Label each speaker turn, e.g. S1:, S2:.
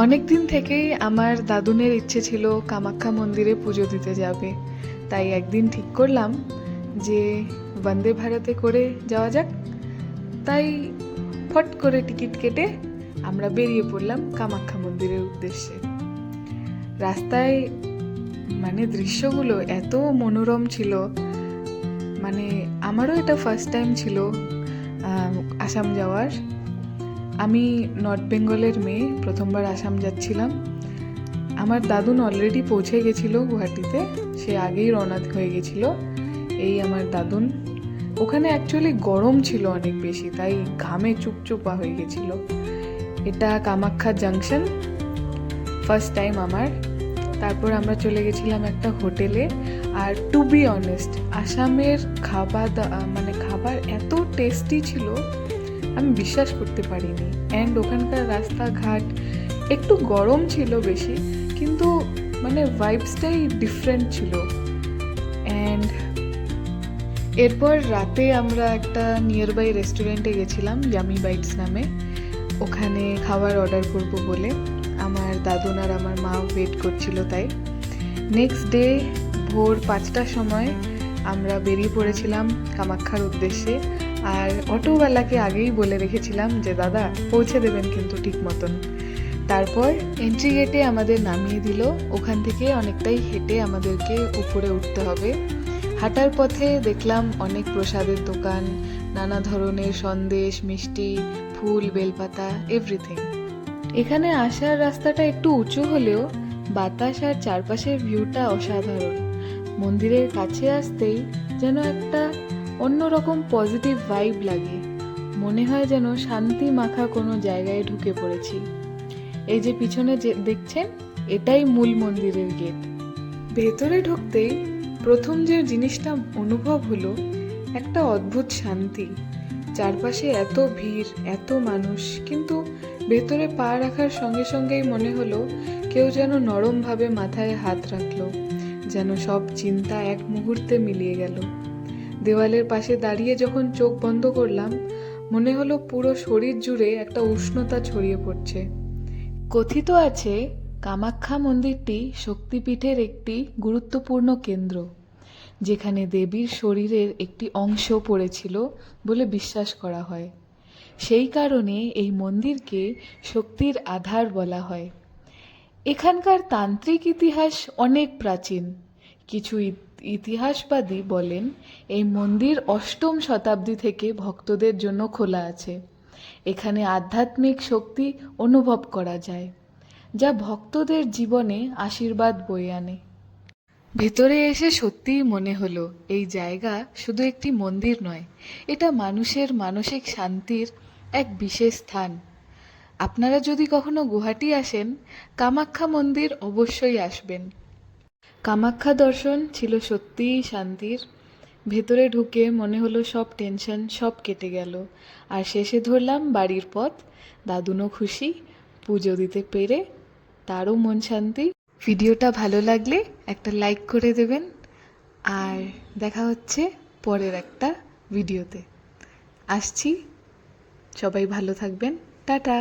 S1: অনেক দিন থেকেই আমার দাদুনের ইচ্ছে ছিল কামাখ্যা মন্দিরে পুজো দিতে যাবে। তাই একদিন ঠিক করলাম যে বন্দে ভারতে করে যাওয়া যাক। তাই ফট করে টিকিট কেটে আমরা বেরিয়ে পড়লাম কামাখ্যা মন্দিরের উদ্দেশ্যে। রাস্তায় দৃশ্যগুলো এত মনোরম ছিল, আমারও এটা ফার্স্ট টাইম ছিল আসাম যাওয়ার। আমি নর্থ বেঙ্গলের মেয়ে, প্রথমবার আসাম যাচ্ছিলাম। আমার দাদুন অলরেডি পৌঁছে গেছিল গুয়াহাটিতে, সে আগেই রওনা হয়ে গেছিল। এই আমার দাদুন, ওখানে অ্যাকচুয়ালি গরম ছিল অনেক বেশি, তাই ঘামে চুপচুপা হয়ে গেছিল। এটা কামাখ্যা জাংশন, ফার্স্ট টাইম আমার। তারপর আমরা চলে গেছিলাম একটা হোটেলে। আর টু বি অনেস্ট, আসামের খাবার এত টেস্টি ছিল, আমি বিশ্বাস করতে পারিনি। অ্যান্ড ওখানকার রাস্তাঘাট একটু গরম ছিল বেশি, কিন্তু ভাইবসটাই ডিফারেন্ট ছিল। অ্যান্ড এরপর রাতে আমরা একটা নিয়ার বাই রেস্টুরেন্টে গেছিলাম, ইয়ামি বাইটস নামে। ওখানে খাবার অর্ডার করব বলে আমার দাদুন আর আমার মা ওয়েট করছিল। তাই নেক্সট ডে ভোর 5টার সময় আমরা বেরিয়ে পড়েছিলাম কামাখ্যার উদ্দেশ্যে। আর অটোওয়ালাকে আগেই বলে রেখেছিলাম যে দাদা পৌঁছে দেবেন কিন্তু ঠিক মতন। তারপর এন্ট্রি গেটে আমাদের নামিয়ে দিল। ওখান থেকে অনেকটাই হেঁটে আমাদেরকে উপরে উঠতে হবে। হাঁটার পথে দেখলাম অনেক প্রসাদের দোকান, নানা ধরনের সন্দেশ, মিষ্টি, ফুল, বেলপাতা, এভরিথিং। এখানে আসার রাস্তাটা একটু উঁচু হলেও বাতাস আর চারপাশের ভিউটা অসাধারণ। মন্দিরের কাছে আসতেই যেন একটা অন্যরকম পজিটিভ ভাইব লাগে, মনে হয় যেন শান্তি মাখা কোনো জায়গায় ঢুকে পড়েছি। এই যে পিছনে যে দেখছেন, এটাই মূল মন্দিরের গেট। ভেতরে ঢুকতেই প্রথম যে জিনিসটা অনুভব হলো, একটা অদ্ভুত শান্তি। চারপাশে এত ভিড়, এত মানুষ, কিন্তু ভেতরে পা রাখার সঙ্গে সঙ্গেই মনে হলো কেউ যেন নরমভাবে মাথায় হাত রাখলো, যেন সব চিন্তা এক মুহূর্তে মিলিয়ে গেল। দেওয়ালের পাশে দাঁড়িয়ে যখন চোখ বন্ধ করলাম, মনে হলো পুরো শরীর জুড়ে একটা উষ্ণতা ছড়িয়ে পড়ছে। কথিত আছে কামাখ্যা মন্দিরটি শক্তিপীঠের একটি গুরুত্বপূর্ণ কেন্দ্র, যেখানে দেবীর শরীরের একটি অংশ পড়েছিল বলে বিশ্বাস করা হয়। সেই কারণে এই মন্দিরকে শক্তির আধার বলা হয়। এখানকার তান্ত্রিক ইতিহাস অনেক প্রাচীন। কিছু ইতিহাসবাদী বলেন এই মন্দির 8ম শতাব্দী থেকে ভক্তদের জন্য খোলা আছে। এখানে আধ্যাত্মিক শক্তি অনুভব করা যায়, যা ভক্তদের জীবনে আশীর্বাদ বয়ে আনে। ভেতরে এসে সত্যিই মনে হলো এই জায়গা শুধু একটি মন্দির নয়, এটা মানুষের মানসিক শান্তির এক বিশেষ স্থান। আপনারা যদি কখনো গুয়াহাটি আসেন, কামাখ্যা মন্দির অবশ্যই আসবেন। কামাখ্যা দর্শন ছিল সত্যিই শান্তির। ভেতরে ঢুকে মনে হলো সব টেনশন সব কেটে গেল। আর শেষে ধরলাম বাড়ির পথ। দাদুনও খুশি, পুজো দিতে পেরে তারও মন শান্তি। ভিডিওটা ভালো লাগলে একটা লাইক করে দেবেন। আর দেখা হচ্ছে পরের একটা ভিডিওতে। আসছি, সবাই ভালো থাকবেন, টাটা।